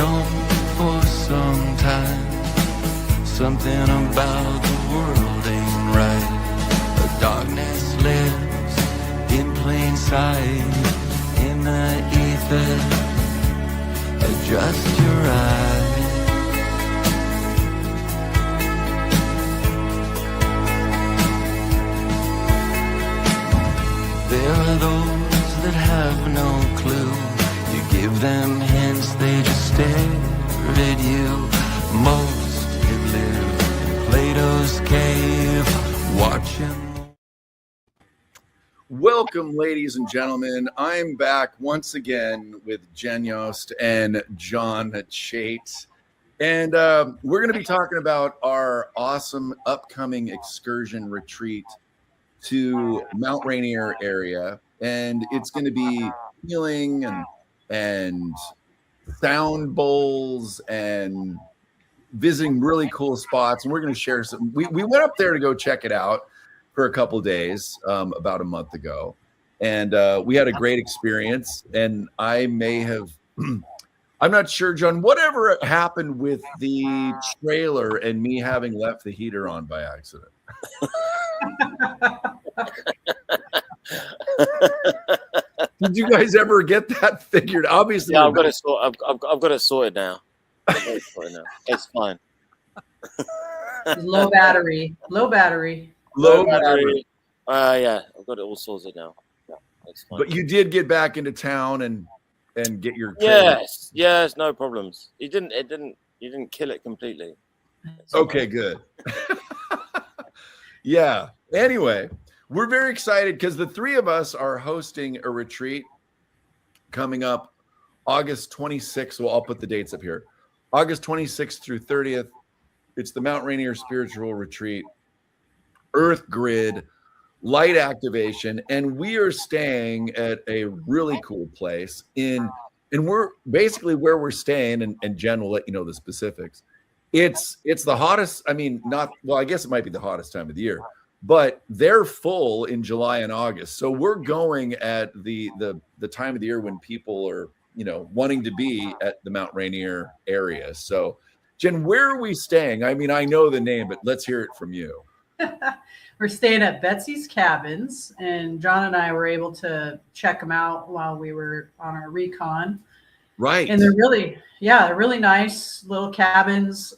known for some time. Something about the world ain't right. The darkness lives in plain sight. In the ether, adjust your eyes. There are those that have no clue. You give them hints, they just stare at you. Most have lived in Plato's cave, watching. Welcome, ladies and gentlemen. I'm back once again with Jen Yost and John Chait. And we're going to be talking about our awesome upcoming excursion retreat to Mount Rainier area. And it's going to be healing and sound bowls and visiting really cool spots. And we're going to share some. We went up there to go check it out for a couple of days about a month ago. And we had a great experience. And I may have, I'm not sure, John, whatever happened with the trailer and me having left the heater on by accident. Did you guys ever get that figured? Obviously, yeah, I've got it sorted now. It's fine. Low battery. Yeah, I've got it all sorted now. Yeah, it's fine. But you did get back into town and get your trailer. Yes, no problems. You didn't kill it completely. Okay, good. Yeah. Anyway, we're very excited because the three of us are hosting a retreat coming up August 26th. Well, I'll put the dates up here. August 26th through 30th. It's the Mount Rainier Spiritual Retreat, Earth Grid, Light Activation, and we are staying at a really cool place and we're basically where we're staying, and Jen will let you know the specifics. It's the hottest, I guess it might be the hottest time of the year, but they're full in July and August. So we're going at the time of the year when people are, wanting to be at the Mount Rainier area. So Jen, where are we staying? I mean, I know the name, but let's hear it from you. We're staying at Betsy's Cabins, and John and I were able to check them out while we were on our recon. Right. And they're really nice little cabins.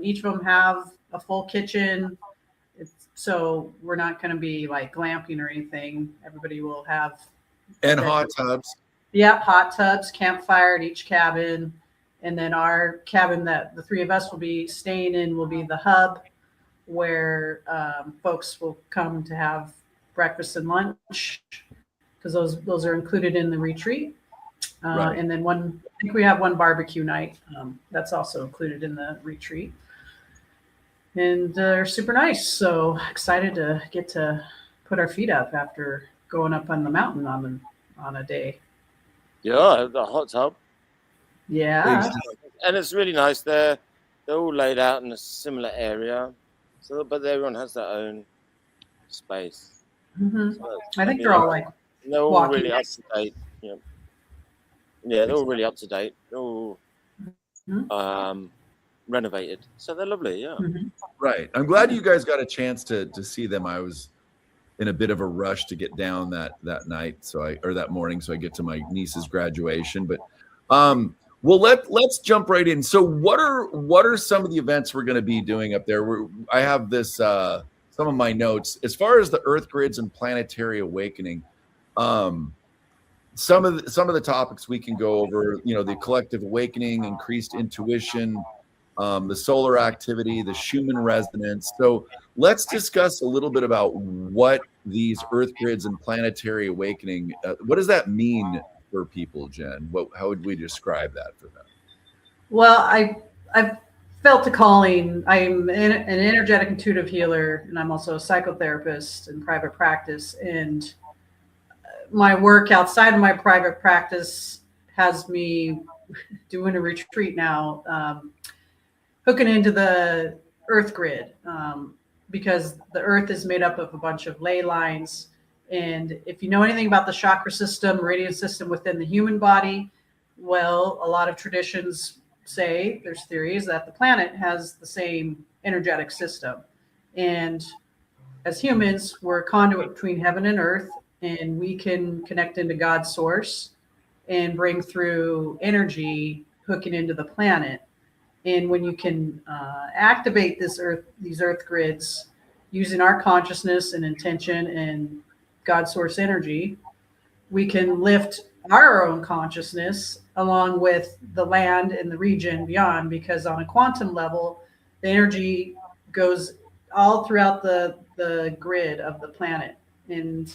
Each of them have a full kitchen. So we're not going to be like glamping or anything. Everybody will have. And hot tubs. Yeah, hot tubs, campfire at each cabin. And then our cabin that the three of us will be staying in will be the hub, where folks will come to have breakfast and lunch, because those are included in the retreat. Right. And then I think we have one barbecue night that's also included in the retreat. And they're super nice. So excited to get to put our feet up after going up on the mountain on a day. Yeah, the hot tub. Yeah. And it's really nice. They're all laid out in a similar area. But everyone has their own space. Mm-hmm. So, I think they're all really up to date. Yeah, they're all really up to date. They're all renovated, so they're lovely. Yeah, right. I'm glad you guys got a chance to see them. I was in a bit of a rush to get down that night, that morning, so I get to my niece's graduation. But well, let's jump right in. So what are some of the events we're going to be doing up there? I have this some of my notes as far as the Earth Grids and planetary awakening. Some of the topics we can go over, the collective awakening, increased intuition, the solar activity, the Schumann resonance. So let's discuss a little bit about what these Earth Grids and planetary awakening, what does that mean for people, Jen? How would we describe that for them? Well, I've felt a calling. I'm an energetic intuitive healer, and I'm also a psychotherapist in private practice. And my work outside of my private practice has me doing a retreat now, hooking into the Earth Grid, because the Earth is made up of a bunch of ley lines. And if you know anything about the chakra system, meridian system within the human body, well, a lot of traditions say, there's theories that the planet has the same energetic system. And as humans, we're a conduit between heaven and earth, and we can connect into God's source and bring through energy hooking into the planet. And when you can activate these earth grids using our consciousness and intention and God source energy, we can lift our own consciousness along with the land and the region beyond, because on a quantum level, the energy goes all throughout the grid of the planet. And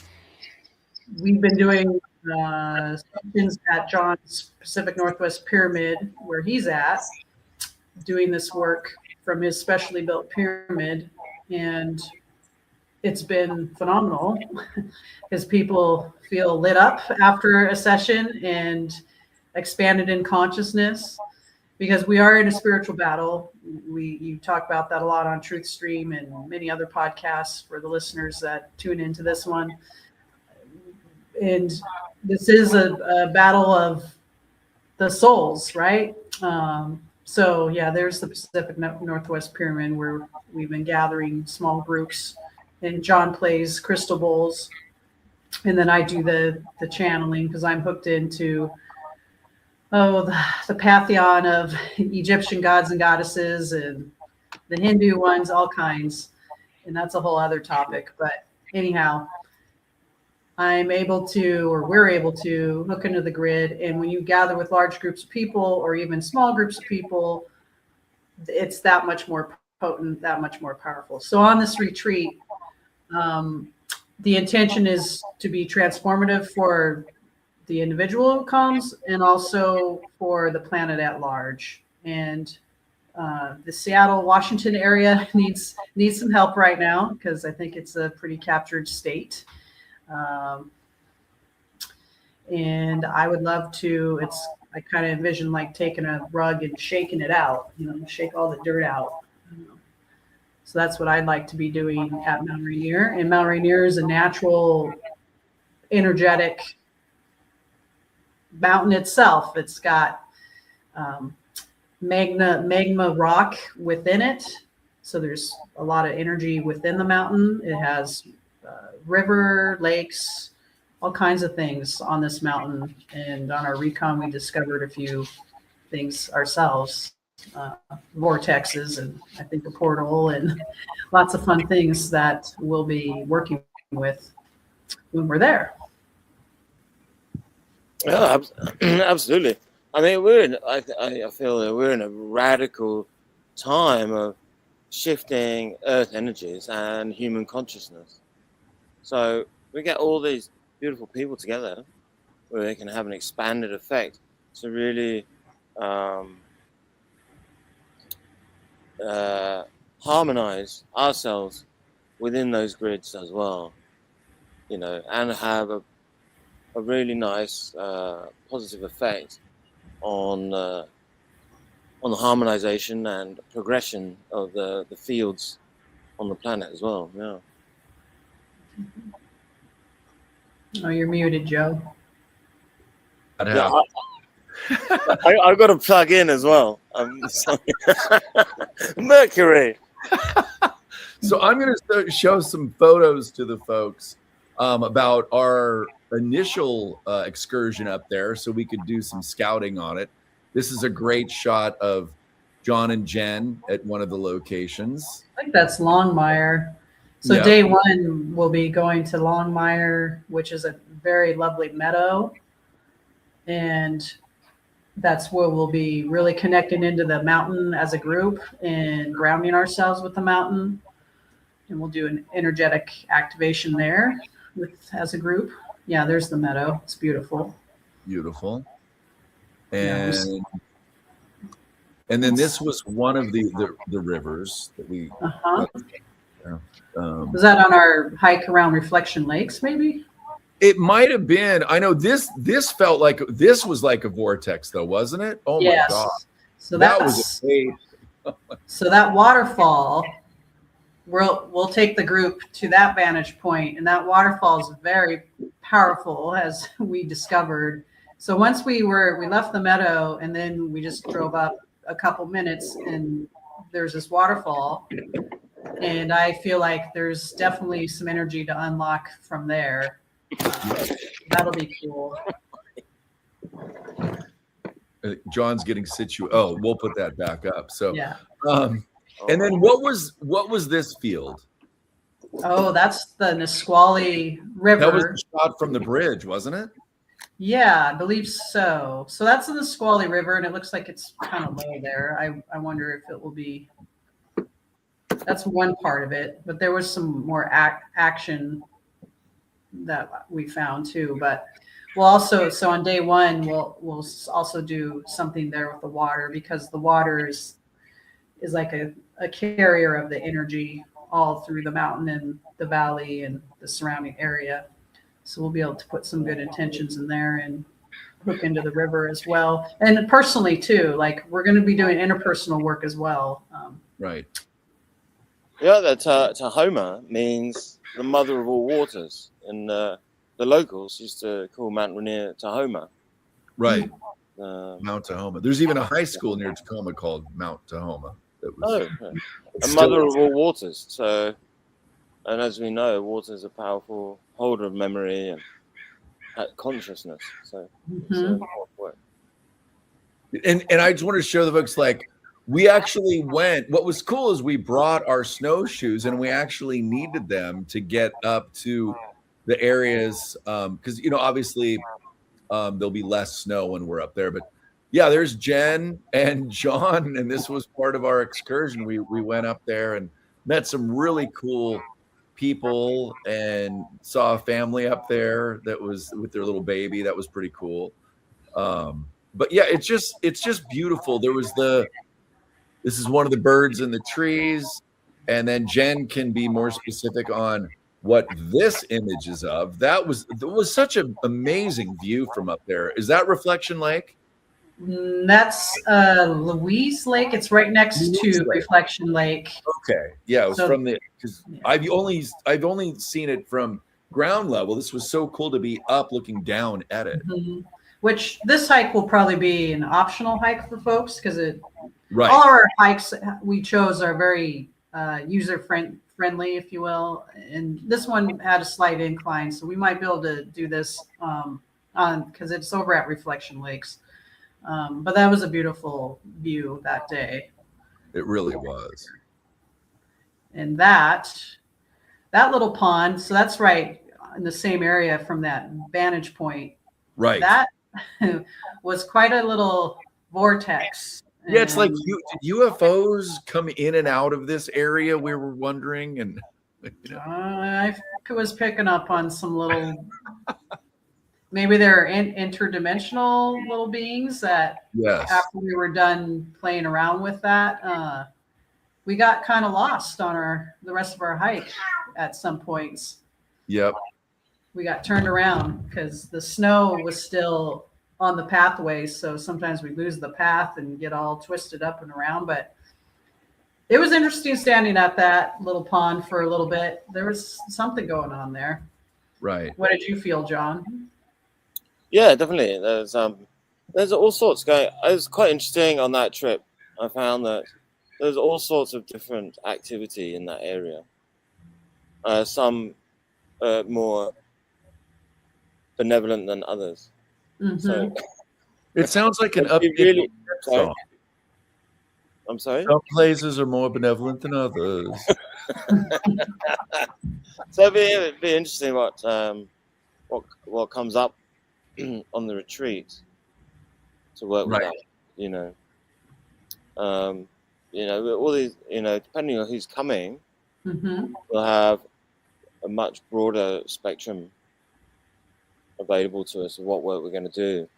we've been doing sections at John's Pacific Northwest Pyramid, where he's at, doing this work from his specially built pyramid. And it's been phenomenal because people feel lit up after a session and expanded in consciousness, because we are in a spiritual battle. You talk about that a lot on Truth Stream and many other podcasts for the listeners that tune into this one. And this is a battle of the souls, right? So yeah, there's the Pacific Northwest Pyramid, where we've been gathering small groups, and John plays crystal bowls, and then I do the channeling, because I'm hooked into the pantheon of Egyptian gods and goddesses and the Hindu ones, all kinds, and that's a whole other topic. But anyhow, I'm able to, or we're able to, hook into the grid. And when you gather with large groups of people, or even small groups of people, it's that much more potent, that much more powerful. So on this retreat, the intention is to be transformative for the individual who comes, and also for the planet at large. And the Seattle, Washington area needs some help right now, because I think it's a pretty captured state. And I would love to, I kind of envision like taking a rug and shaking it out, shake all the dirt out. So that's what I'd like to be doing at Mount Rainier. And Mount Rainier is a natural, energetic mountain itself. It's got magma rock within it. So there's a lot of energy within the mountain. It has river, lakes, all kinds of things on this mountain. And on our recon, we discovered a few things ourselves, vortexes, and I think a portal, and lots of fun things that we'll be working with when we're there. Yeah, absolutely. I mean, I feel that we're in a radical time of shifting earth energies and human consciousness. So we get all these beautiful people together where they can have an expanded effect to really harmonize ourselves within those grids as well, and have a really nice positive effect on the harmonization and progression of the fields on the planet as well. Yeah. Oh, you're muted, Joe. Yeah, I've got to plug in as well. Mercury. So I'm going to show some photos to the folks about our initial excursion up there, so we could do some scouting on it. This is a great shot of John and Jen at one of the locations. I think that's Longmire. So Yep. Day one, we'll be going to Longmire, which is a very lovely meadow. And that's where we'll be really connecting into the mountain as a group and grounding ourselves with the mountain. And we'll do an energetic activation there as a group. Yeah, there's the meadow. It's beautiful. Beautiful. And then this was one of the rivers that we. Was that on our hike around Reflection Lakes, maybe? It might have been. I know this felt like this was like a vortex, though, wasn't it? Oh yes. My God! So that was a so that waterfall. We'll take the group to that vantage point, and that waterfall is very powerful, as we discovered. So once we left the meadow, and then we just drove up a couple minutes and there's this waterfall, and I feel like there's definitely some energy to unlock from there. That'll be cool. John's getting Oh, we'll put that back up. So, Yeah. And then what was this field? Oh, that's the Nisqually River. That was the shot from the bridge, wasn't it? Yeah, I believe so. So that's in the Nisqually River, and it looks like it's kind of low there. I wonder if it will be. That's one part of it, but there was some more action that we found too. But we'll also, so on day one, we'll also do something there with the water, because the water is like a carrier of the energy all through the mountain and the valley and the surrounding area. So we'll be able to put some good intentions in there and hook into the river as well. And personally too, like we're going to be doing interpersonal work as well. Right. Yeah, that Tahoma means the mother of all waters, and the locals used to call Mount Rainier Tahoma. Right. Mount Tahoma. There's even a high school near Tacoma called Mount Tahoma. That was a mother of all waters. So, and as we know, water is a powerful holder of memory and consciousness. So, and I just wanted to show the folks, like, we actually went. What was cool is we brought our snowshoes, and we actually needed them to get up to the areas, because obviously there'll be less snow when we're up there. But yeah, there's Jen and John, and this was part of our excursion. We went up there and met some really cool people and saw a family up there that was with their little baby. That was pretty cool. But yeah, it's just beautiful. This is one of the birds in the trees, and then Jen can be more specific on what this image is of. That was such an amazing view from up there. Is that Reflection Lake? That's Louise Lake. It's right next to Reflection Lake. Okay, yeah, it was because I've only seen it from ground level. This was so cool to be up looking down at it. Mm-hmm. Which this hike will probably be an optional hike for folks, because right. All our hikes we chose are very user friendly, if you will, and this one had a slight incline, so we might be able to do this because it's over at Reflection Lakes. But that was a beautiful view that day. It really was. And that little pond, so that's right in the same area from that vantage point. Right. That was quite a little vortex. Yeah, it's like UFOs come in and out of this area. We were wondering, and I was picking up on some little. Maybe they're interdimensional little beings that. Yes. After we were done playing around with that, we got kind of lost on the rest of our hike at some points. Yep. We got turned around because the snow was still on the pathways, so sometimes we lose the path and get all twisted up and around. But it was interesting standing at that little pond for a little bit. There was something going on there. Right. What did you feel, John? Yeah, definitely. There's all sorts going. It was quite interesting on that trip. I found that there's all sorts of different activity in that area. Some more benevolent than others. Mm-hmm. So it sounds like an upbeat really song. I'm sorry? Some places are more benevolent than others. So it'd be interesting what comes up on the retreat to work with that, all these, depending on who's coming, we'll have a much broader spectrum available to us of what work we're going to do.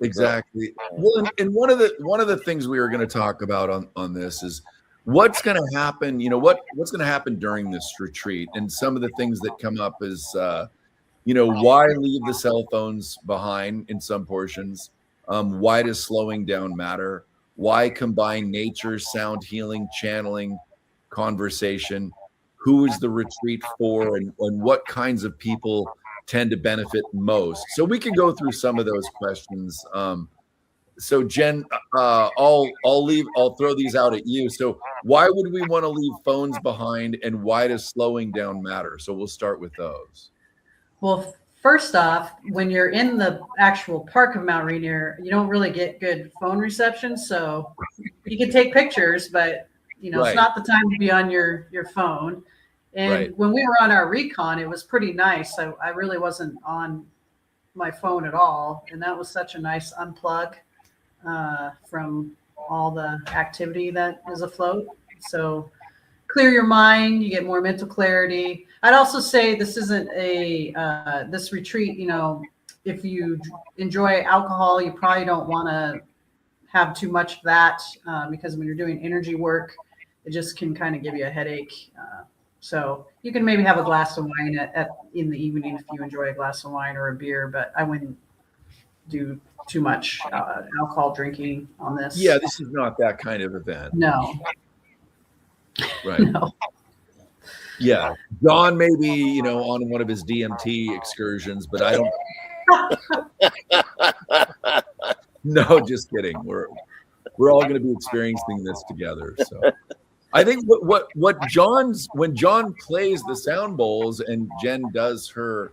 Exactly. Well, and one of the things we were going to talk about on this is what's going to happen. What's going to happen during this retreat, and some of the things that come up is, why leave the cell phones behind in some portions? Why does slowing down matter? Why combine nature, sound healing, channeling, conversation? Who is the retreat for, and what kinds of people tend to benefit most? So we can go through some of those questions. so Jen, I'll throw these out at you. So why would we want to leave phones behind, and why does slowing down matter? So we'll start with those. Well, first off, when you're in the actual park of Mount Rainier, you don't really get good phone reception. So you can take pictures, but it's Right. not the time to be on your phone. And Right. when we were on our recon, it was pretty nice. I really wasn't on my phone at all. And that was such a nice unplug from all the activity that is afloat. So clear your mind, you get more mental clarity. I'd also say this isn't this retreat, if you enjoy alcohol, you probably don't want to have too much of that because when you're doing energy work, it just can kind of give you a headache. So you can maybe have a glass of wine in the evening if you enjoy a glass of wine or a beer, but I wouldn't do too much alcohol drinking on this. Yeah, this is not that kind of event. No. Right. No. Yeah. John may be, on one of his DMT excursions, but I don't. No, just kidding. We're all going to be experiencing this together. So I think what when John plays the sound bowls and Jen does her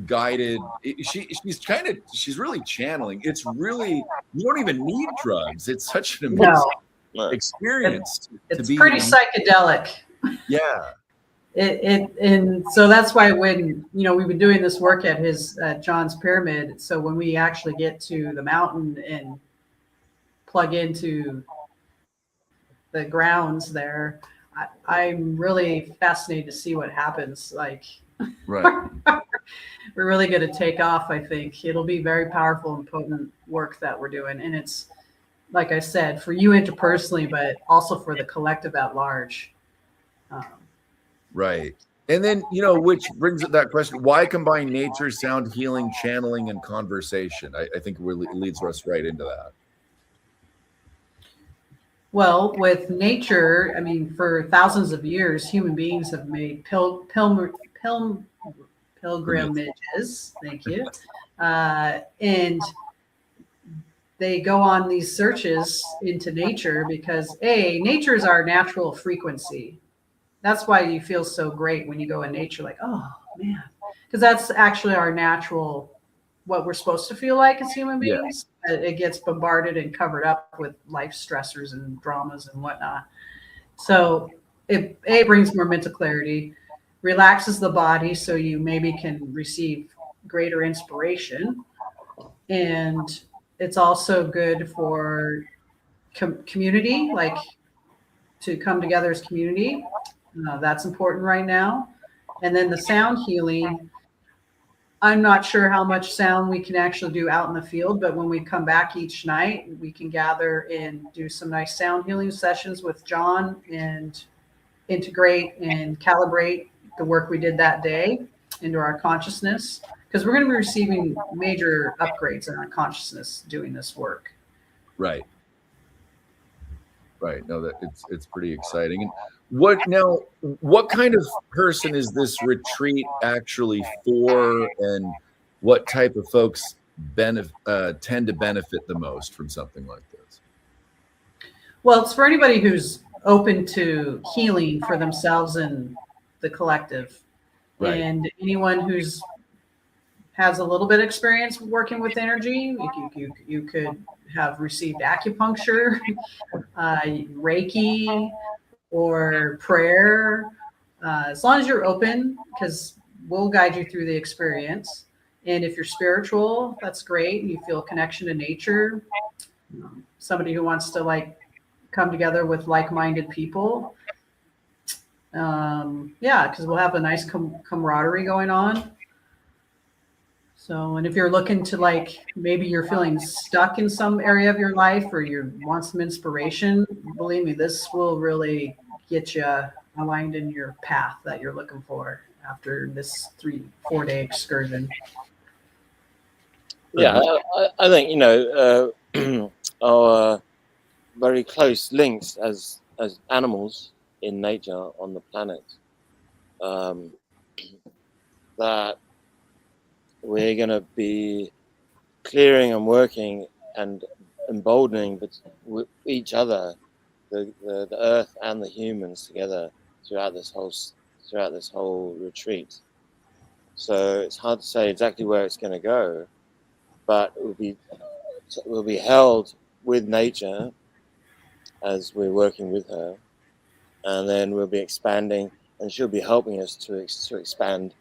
guided, she's really channeling. It's really, you don't even need drugs. It's such an amazing experience. It's pretty psychedelic. Yeah. And so that's why when we've been doing this work at John's pyramid, so when we actually get to the mountain and plug into the grounds there, I'm really fascinated to see what happens. Like, right. We're really going to take off. I think it'll be very powerful and potent work that we're doing, and it's, like I said, for you interpersonally, but also for the collective at large. Right. And then, which brings up that question, why combine nature, sound, healing, channeling, and conversation? I think really leads us right into that. Well, with nature, I mean, for thousands of years, human beings have made pilgrimages. Thank you. And they go on these searches into nature because nature is our natural frequency. That's why you feel so great when you go in nature, like, oh man, because that's actually our natural, what we're supposed to feel like as human beings. Yeah. It gets bombarded and covered up with life stressors and dramas and whatnot. So it brings more mental clarity, relaxes the body, so you maybe can receive greater inspiration, and it's also good for community, like to come together as community. That's important right now. And then the sound healing, I'm not sure how much sound we can actually do out in the field, but when we come back each night, we can gather and do some nice sound healing sessions with John and integrate and calibrate the work we did that day into our consciousness, because we're going to be receiving major upgrades in our consciousness doing this work. Right. No, that it's pretty exciting. And what kind of person is this retreat actually for, and what type of folks tend to benefit the most from something like this? Well, it's for anybody who's open to healing for themselves and the collective, right. And anyone who's has a little bit of experience working with energy. You could have received acupuncture, Reiki, or prayer, as long as you're open, because we'll guide you through the experience. And if you're spiritual, that's great. You feel a connection to nature. Somebody who wants to come together with like-minded people. Because we'll have a nice camaraderie going on. So, and if you're looking to maybe you're feeling stuck in some area of your life, or you want some inspiration, believe me, this will really get you aligned in your path that you're looking for after this 3-4 day excursion. Yeah, I think, our very close links as animals in nature on the planet, that we're going to be clearing and working and emboldening with each other, the earth and the humans together throughout this whole retreat. So it's hard to say exactly where it's going to go, but it will be held with nature as we're working with her, and then we'll be expanding, and she'll be helping us to expand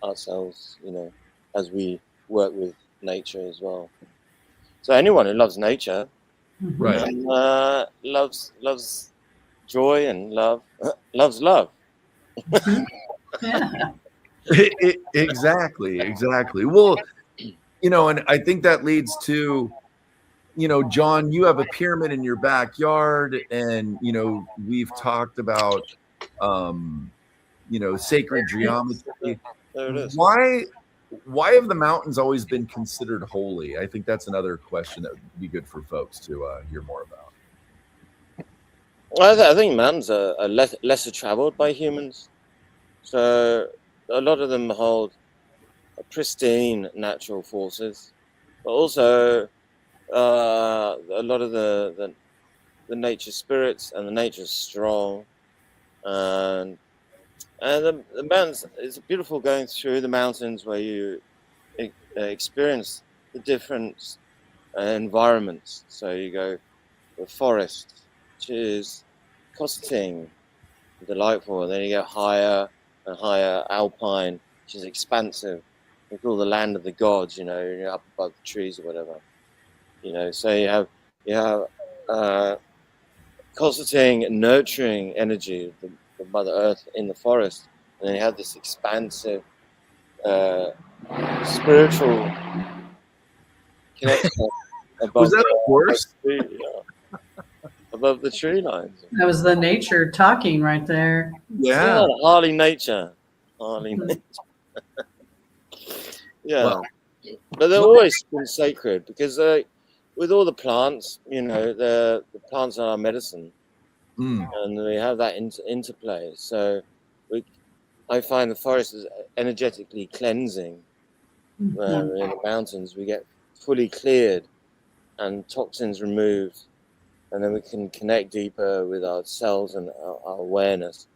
ourselves, as we work with nature as well. So anyone who loves nature, Right. and, loves joy and loves love. Yeah. Exactly. Well, and I think that leads to, John, you have a pyramid in your backyard, and we've talked about sacred geometry. There it is. Why have the mountains always been considered holy? I think that's another question that would be good for folks to hear more about. I think mountains are lesser traveled by humans, so a lot of them hold pristine natural forces, but also a lot of the nature spirits, and the nature's strong, and the mountains. It's beautiful going through the mountains where you experience the different environments. So you go the forest, which is cosseting, delightful, and then you go higher and higher, alpine, which is expansive. We call the land of the gods. You're up above the trees or whatever. So you have cosseting, nurturing energy, the Mother Earth in the forest, and then you have this expansive spiritual connection above. Was that a horse? Above the tree lines. That was the nature talking right there. Yeah. Harley nature. Yeah. Well, but they've always been sacred because with all the plants, the plants are our medicine, and we have that interplay. So I find the forest is energetically cleansing. Where in the mountains we get fully cleared and toxins removed, and then we can connect deeper with ourselves and our awareness.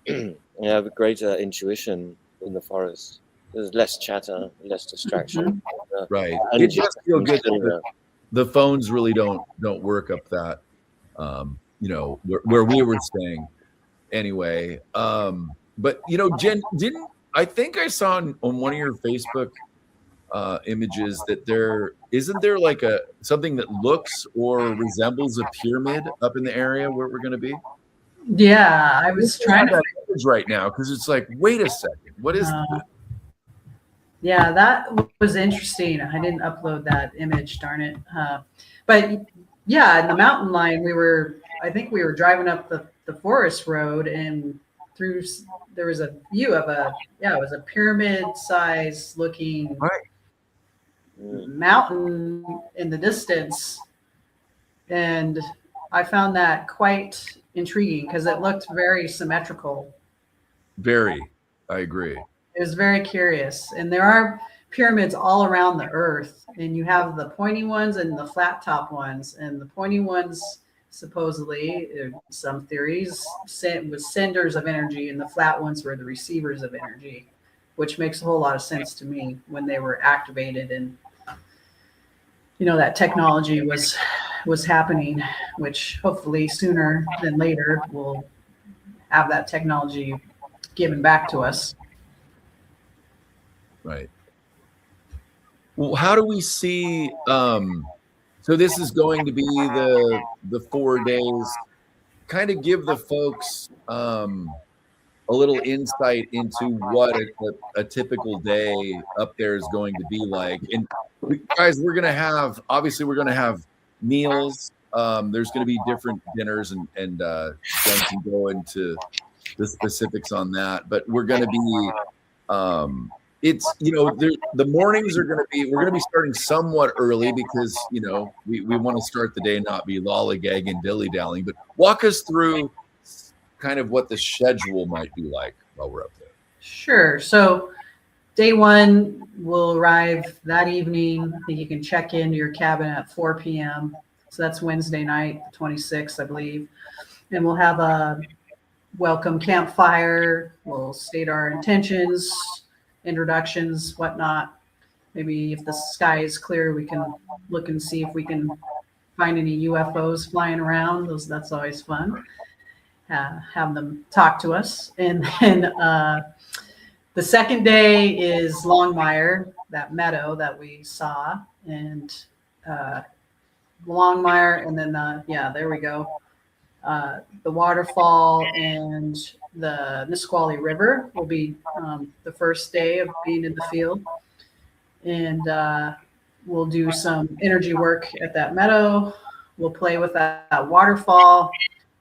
We have a greater intuition in the forest. There's less chatter, less distraction. Right. It does feel good that the phones really don't work up that, where we were staying anyway. But Jen, I think I saw on one of your Facebook images that there like something that looks or resembles a pyramid up in the area where we're going to be. Yeah, I was trying to image right now because it's like, wait a second, what is that? Yeah, that was interesting. I didn't upload that image, darn it. But yeah, in the mountain line, I think we were driving up the forest road, and there was a view of it was a pyramid size looking mountain in the distance. And I found that quite intriguing because it looked very symmetrical. Very, I agree. It was very curious. And there are pyramids all around the earth, and you have the pointy ones and the flat top ones. And the pointy ones, supposedly, some theories, was senders of energy, and the flat ones were the receivers of energy, which makes a whole lot of sense to me when they were activated, and that technology was happening, which hopefully sooner than later we'll have that technology given back to us. Right. Well, how do we see? So this is going to be the 4 days. Kind of give the folks a little insight into what a typical day up there is going to be like. And guys, we're going to have meals. There's going to be different dinners, and Jen can go into the specifics on that. But we're going to be it's the mornings are going to be, we're going to be starting somewhat early because we want to start the day and not be lollygagging and dilly-dallying. But walk us through kind of what the schedule might be like while we're up there. Sure. So day one will arrive that evening. I think you can check into your cabin at 4 p.m. So that's Wednesday night, the 26th, I believe. And we'll have a welcome campfire. We'll state our intentions, introductions, whatnot. Maybe if the sky is clear, we can look and see if we can find any UFOs flying around. That's always fun. Have them talk to us. And then the second day is Longmire, that meadow that we saw, and Longmire, and then there we go. The waterfall and the Nisqually River will be the first day of being in the field, and we'll do some energy work at that meadow. We'll play with that waterfall,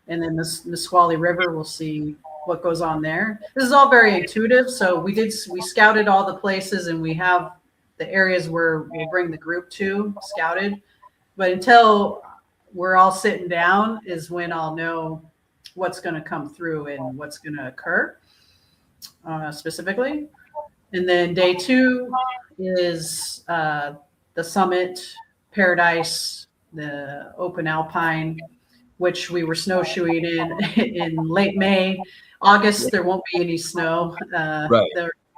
and then this Nisqually River. We'll see what goes on there. This is all very intuitive. So we scouted all the places, and we have the areas where we'll bring the group to scouted. But until we're all sitting down is when I'll know what's going to come through and what's going to occur specifically. And then day two is the summit, Paradise, the open alpine, which we were snowshoeing in late May. August, there won't be any snow. Right.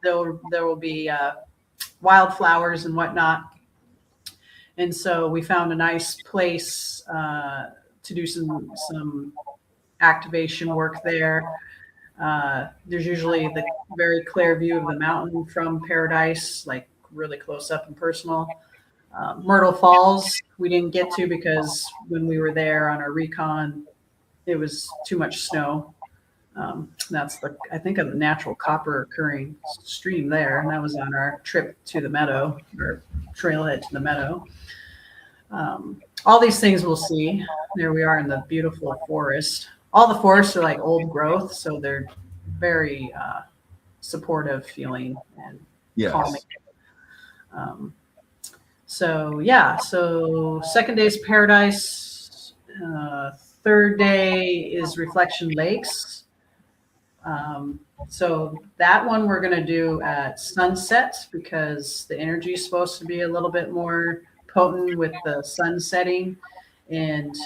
There will be wildflowers and whatnot. And so we found a nice place to do some activation work there. There's usually the very clear view of the mountain from Paradise, like really close up and personal. Myrtle Falls we didn't get to because when we were there on our recon, it was too much snow. That's I think of the natural copper occurring stream there, and that was on our trip to the meadow, or trailhead to the meadow. All these things we'll see. There we are in the beautiful forest. All the forests are like old growth, so they're very supportive feeling and calming. So second day is Paradise. Third day is Reflection Lakes. So that one we're going to do at sunset because the energy is supposed to be a little bit more potent with the sun setting. And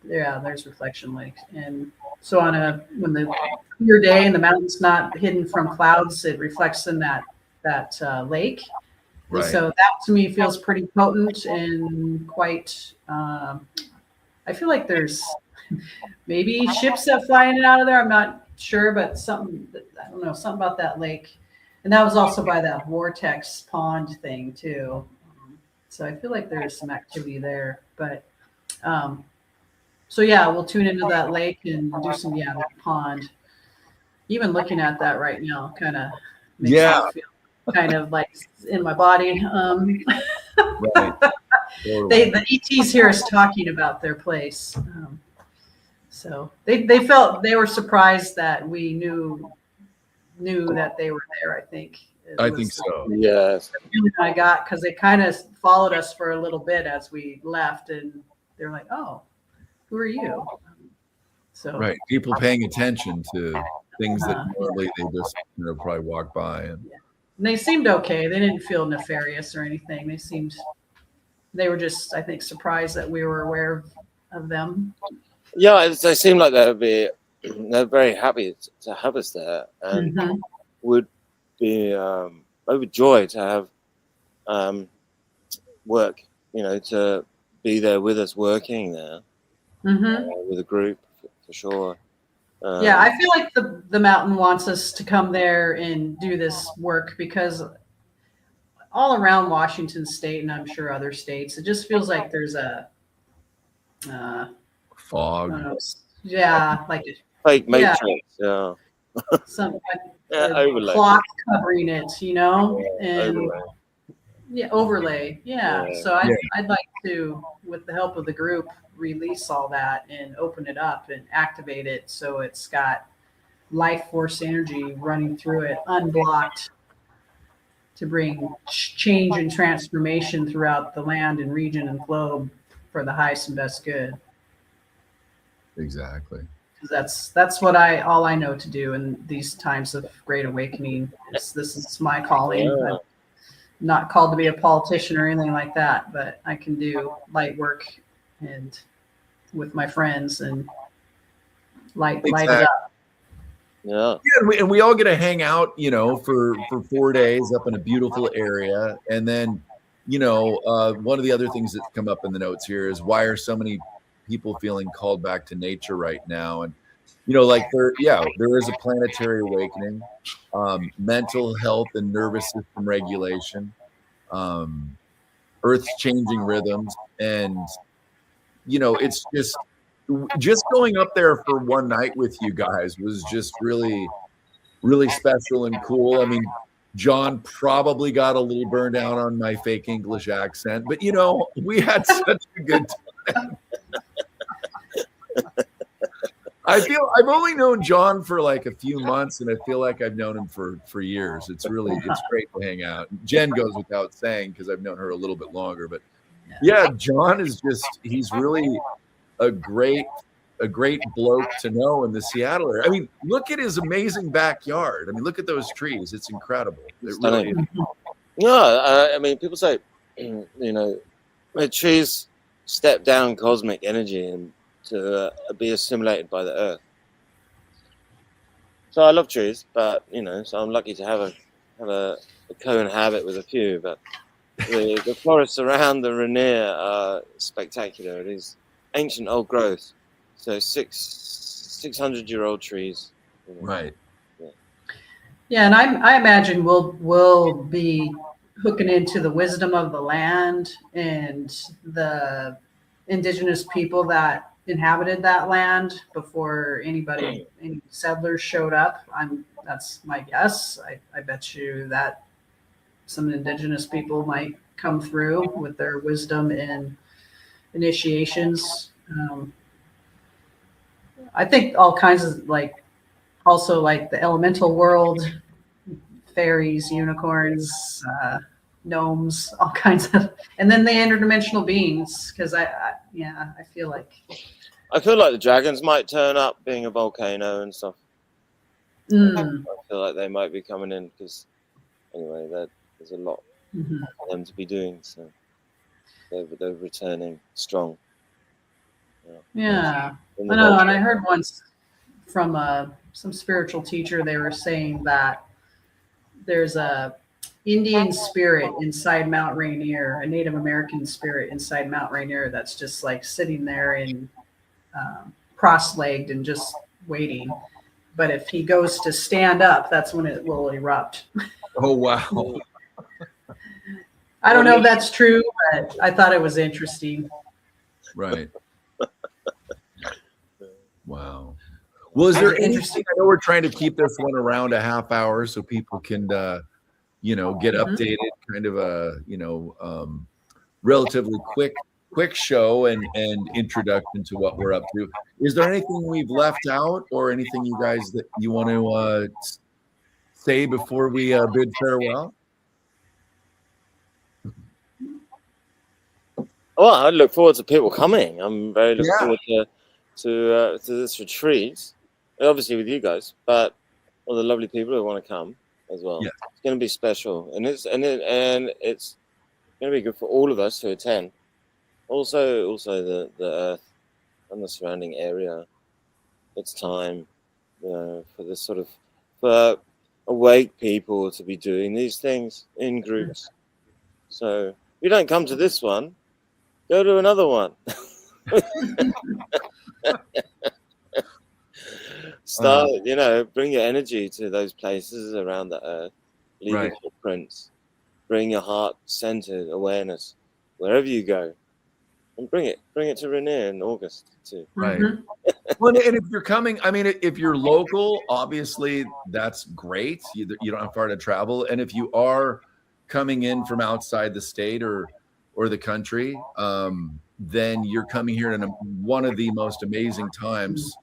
there's Reflection Lakes. And so when the clear day and the mountain's not hidden from clouds, it reflects in that lake. Right. And so that to me feels pretty potent and quite, I feel like there's maybe ships that fly in and out of there. I'm not sure, but something about that lake. And that was also by that vortex pond thing too. So I feel like there's some activity there, but we'll tune into that lake and do some that pond. Even looking at that right now kind of makes me feel kind of like in my body. Right. The ETs hear us talking about their place. So they felt they were surprised that we knew that they were there. I think. I think so. Yes. The feeling I got because they kind of followed us for a little bit as we left, and they're like, "Oh, who are you?" So right, people paying attention to things that normally they just probably walk by and they seemed okay. They didn't feel nefarious or anything. They were just, I think, surprised that we were aware of them. Yeah, they seem like they're very happy to have us there, and would be overjoyed to have work, to be there with us working there with a group for sure. I feel like the mountain wants us to come there and do this work because all around Washington State, and I'm sure other states, it just feels like there's a fog. Like fake matrix. Yeah. Some overlay. Cloth covering it, and overlay. Overlay. So I'd like to, with the help of the group, release all that and open it up and activate it so it's got life force energy running through it unblocked to bring change and transformation throughout the land and region and globe for the highest and best good. Exactly. That's what all I know to do in these times of great awakening. This is my calling. Yeah. I'm not called to be a politician or anything like that, but I can do light work and with my friends and light it up. Yeah. Yeah, and we all get to hang out, for 4 days up in a beautiful area. And then, one of the other things that's come up in the notes here is, why are so many people feeling called back to nature right now? And, there is a planetary awakening, mental health and nervous system regulation, Earth's changing rhythms. And, it's just going up there for one night with you guys was just really, really special and cool. I mean, John probably got a little burned out on my fake English accent, but we had such a good time. I feel I've only known John for like a few months, and I feel like I've known him for years. It's great to hang out. Jen goes without saying, because I've known her a little bit longer, but yeah, John is he's really a great bloke to know in the Seattle area. I mean, look at his amazing backyard. I mean, look at those trees. It's incredible. I mean, people say, the trees step down cosmic energy and to be assimilated by the earth. So I love trees, but so I'm lucky to have a co-inhabit with a few. But the forests around the Rainier are spectacular. It is ancient old growth, so 600-year-old trees. Right. Yeah, and I imagine we'll be hooking into the wisdom of the land and the indigenous people that inhabited that land before any settlers showed up. That's my guess. I bet you that some indigenous people might come through with their wisdom and initiations. I think all kinds of also the elemental world, fairies, unicorns, gnomes, all kinds of, and then the interdimensional beings. Because I feel like the dragons might turn up, being a volcano and stuff. I feel like they might be coming in because anyway, there's a lot for them to be doing. So they're returning strong. Yeah, I know. And I heard once from some spiritual teacher, they were saying that there's a Indian spirit inside Mount Rainier, a Native American spirit inside Mount Rainier that's just sitting there and cross-legged and just waiting. But if he goes to stand up, that's when it will erupt. Oh, wow. I don't know if that's true, but I thought it was interesting. Right. Wow. Well, is there anything? I know we're trying to keep this one around a half hour so people can, get updated. Kind of a, relatively quick show and introduction to what we're up to. Is there anything we've left out, or anything you guys that you want to say before we bid farewell? Well, I look forward to people coming. I'm very looking forward to this retreat, obviously with you guys, but all the lovely people who want to come as well. Yeah. It's going to be special, and it's going to be good for all of us to attend. Also the earth and the surrounding area. It's time, for this sort of for awake people to be doing these things in groups. So if you don't come to this one, go to another one. Start, bring your energy to those places around the earth. Leave your footprints. Bring your heart-centered awareness wherever you go, and bring it to Rainier in August too. Right. Well, and if you're coming, I mean, if you're local, obviously that's great. You don't have far to travel, and if you are coming in from outside the state or the country, then you're coming here in one of the most amazing times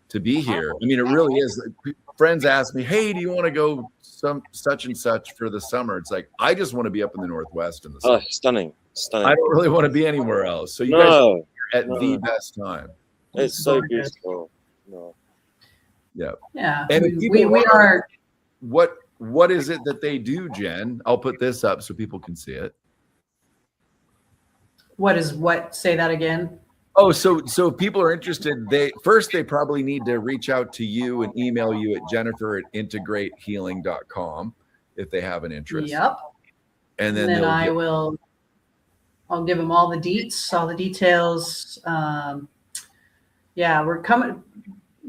to be here. I mean, it really is. Friends ask me, "Hey, do you want to go such and such for the summer?" It's like, I just want to be up in the Northwest in the summer. Oh, stunning. I don't really want to be anywhere else. So you guys are at the best time. It's so beautiful. No. Yeah. Yeah. And I if mean, people we want- are. what is it that they do, Jen? I'll put this up so people can see it. What is what? Say that again. Oh, so if people are interested, they probably need to reach out to you and email you at jennifer@integratehealing.com if they have an interest. Yep. And And then then they'll I'll give them all the details. Yeah, we're coming.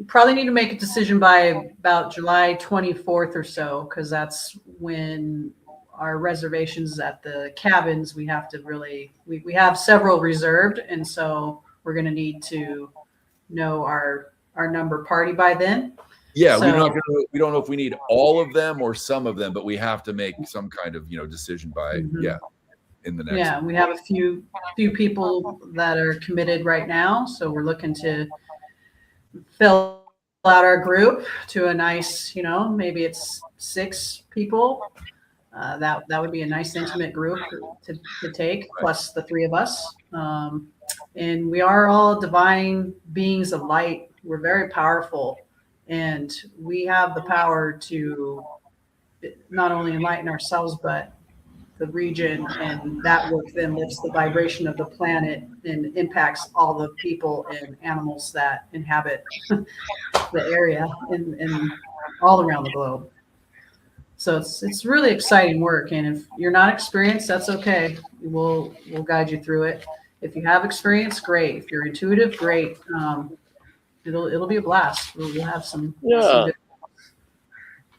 Probably need to make a decision by about July 24th or so, because that's when our reservations at the cabins, we have to really, we have several reserved. And so we're going to need to know our number party by then. Yeah, we So- don't know if we need all of them or some of them, but we have to make some kind of decision by Mhm. in the next. Yeah, we have a few people that are committed right now, so we're looking to fill out our group to a nice, maybe it's 6 people. That would be a nice intimate group to take, plus the 3 of us. And we are all divine beings of light. We're very powerful, and we have the power to not only enlighten ourselves, but the region, and that work then lifts the vibration of the planet and impacts all the people and animals that inhabit the area and all around the globe. So it's really exciting work, and if you're not experienced, that's okay. We'll guide you through it. If you have experience, great. If you're intuitive, great. It'll be a blast. We'll have some. Yeah.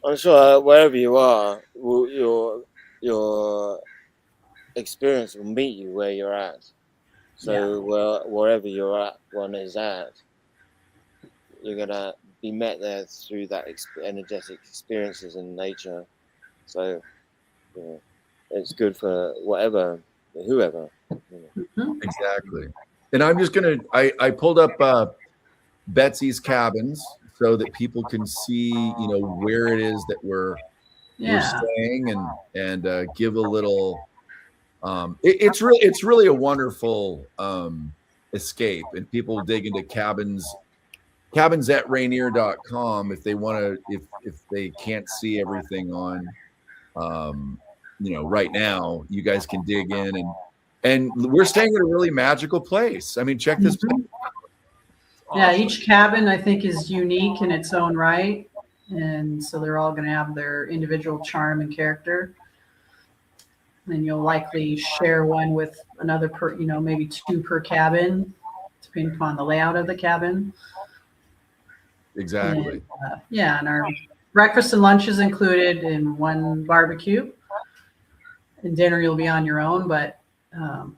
I'm sure wherever you are, your experience will meet you where you're at. So wherever you're at, one is at, you're gonna be met there through that energetic experiences in nature. So it's good for whoever. Exactly. And I'm just gonna I pulled up Betsy's cabins so that people can see where it is that we're staying and give a little it's really a wonderful escape, and people dig into cabins at Rainier.com if they want to, if they can't see everything on right now. You guys can dig in, and we're staying at a really magical place. I mean, check this place out. Yeah, each cabin I think is unique in its own right, and so they're all going to have their individual charm and character. And you'll likely share one with another maybe 2 per cabin, depending upon the layout of the cabin. Exactly. And, and our breakfast and lunch is included in one barbecue, and dinner you'll be on your own, but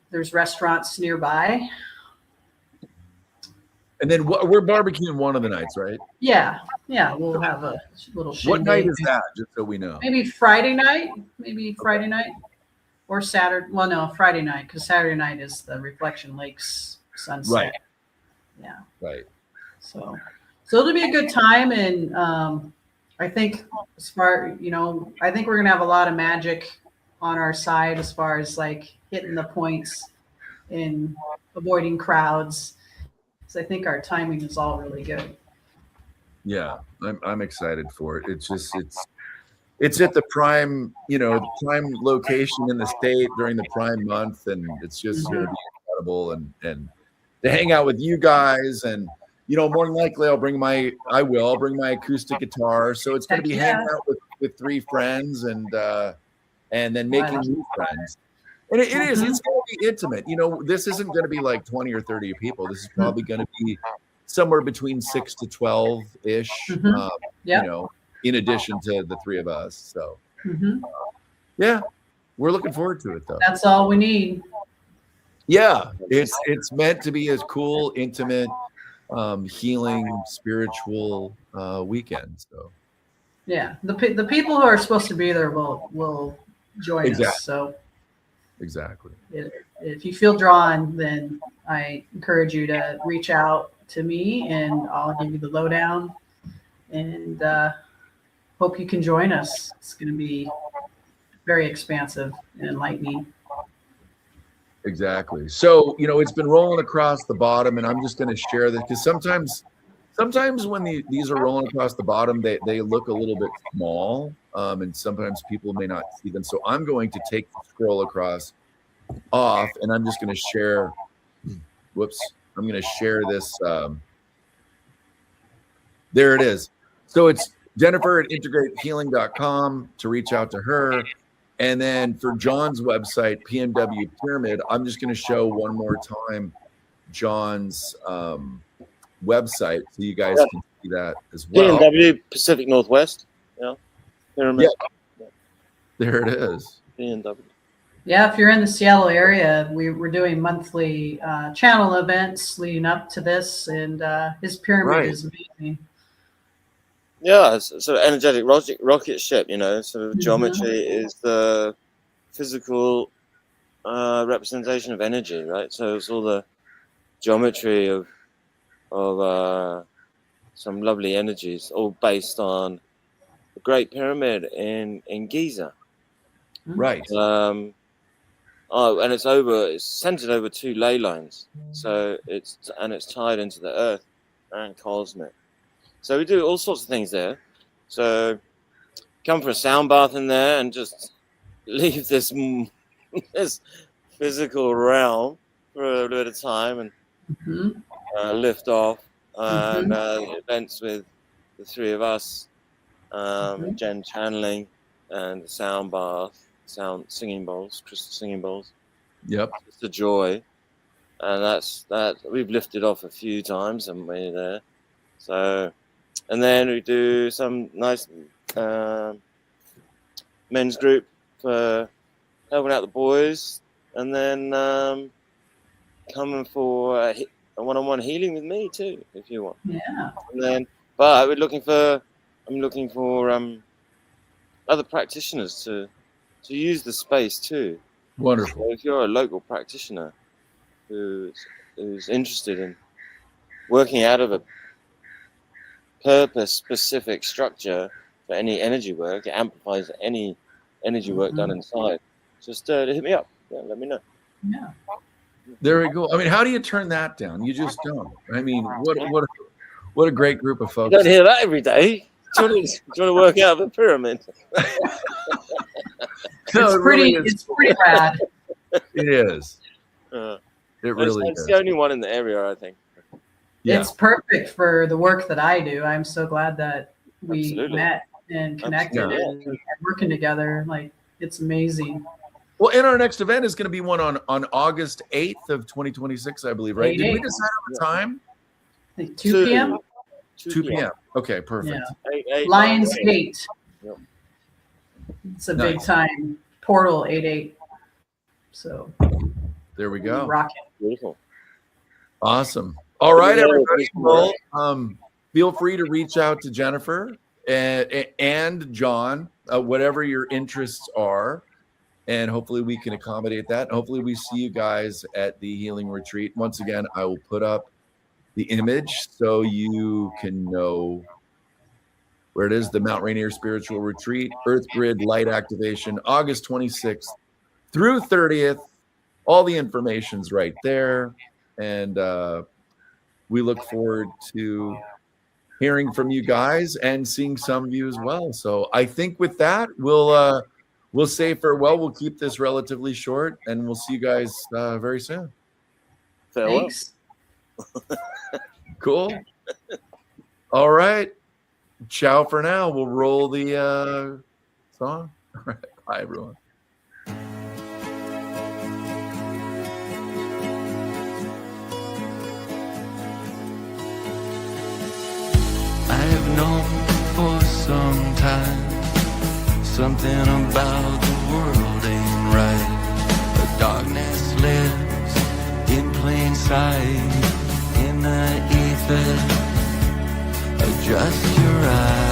there's restaurants nearby. And then we're barbecuing one of the nights, right? Yeah, we'll have a little shindig. What night is that, just so we know? Maybe Friday night, or Saturday. Well, no, Friday night, because Saturday night is the Reflection Lakes sunset. Right. Yeah. Right. So it'll be a good time, and I think I think we're gonna have a lot of magic on our side as far as like hitting the points and avoiding crowds. So I think our timing is all really good. Yeah, I'm excited for it. It's just it's at the prime, prime location in the state during the prime month, and it's just going to be incredible. And to hang out with you guys, and more than likely I'll bring my acoustic guitar. So it's going to be hanging out with 3 friends, and then making new friends. And it's going to be intimate. This isn't going to be like 20 or 30 people. This is probably going to be somewhere between 6 to 12 ish. In addition to the 3 of us. So we're looking forward to it, though. That's all we need. Yeah, it's meant to be a cool, intimate, healing, spiritual weekend. So the people who are supposed to be there will join us. So exactly. If you feel drawn, then I encourage you to reach out to me, and I'll give you the lowdown. And hope you can join us. It's going to be very expansive and enlightening. Exactly. So, it's been rolling across the bottom, and I'm just going to share this because sometimes sometimes when these are rolling across the bottom, they look a little bit small, and sometimes people may not see them. So I'm going to take the scroll across off, and I'm just going to share. Whoops! I'm going to share this. There it is. So it's Jennifer at integratehealing.com to reach out to her. And then for John's website, PMW Pyramid, I'm just going to show one more time John's website so you guys can see that as well. PMW Pacific Northwest. Yeah. Pyramid. Yeah. There it is. PMW. Yeah, if you're in the Seattle area, we're doing monthly channel events leading up to this, and his pyramid is amazing. Yeah, so energetic rocket ship, you know, sort of geometry is the physical representation of energy, right? So it's all the geometry of some lovely energies, all based on the Great Pyramid in Giza. Right. And it's centered over 2 ley lines. So it's tied into the earth and cosmic. So we do all sorts of things there. So come for a sound bath in there and just leave this physical realm for a little bit of time and lift off. And events with the 3 of us, Jen channeling, and the sound bath, singing bowls, crystal singing bowls. Yep. It's a joy. And that's that. We've lifted off a few times, haven't we, there? So... And then we do some nice men's group for helping out the boys, and then coming for a one-on-one healing with me too, if you want. Yeah. And then, but I'm looking for other practitioners to use the space too. Wonderful. So if you're a local practitioner who's interested in working out of a purpose-specific structure for any energy work, it amplifies any energy work done inside. Just hit me up. Yeah, let me know. Yeah. There we go. I mean, how do you turn that down? You just don't. I mean, what a great group of folks. You don't hear that every day. Do you want to work out of a pyramid? It's pretty rad. It is. It really it's is. the only one in the area, I think. Yeah. It's perfect for the work that I do. I'm so glad that we met and connected and are working together. Like, it's amazing. Well, and our next event is going to be one on August 8th of 2026, I believe, right? Did we decide on the time? I think 2 p.m.? 2 p.m. Okay, perfect. Yeah. Lions Gate. Yep. It's a big time. Portal 88. So there we go. Rocket. Beautiful. Awesome. All right, everybody. Well, feel free to reach out to Jennifer and John, whatever your interests are, and hopefully we can accommodate that. And hopefully we see you guys at the healing retreat. Once again, I will put up the image so you can know where it is. The Mount Rainier Spiritual Retreat, Earth Grid Light Activation, August 26th through 30th. All the information's right there. And we look forward to hearing from you guys and seeing some of you as well. So I think with that, we'll say farewell. We'll keep this relatively short, and we'll see you guys very soon. Farewell. Thanks. Cool. All right. Ciao for now. We'll roll the song. All right. Bye, everyone. I've known for some time something about the world ain't right. The darkness lives in plain sight, in the ether. Adjust your eyes.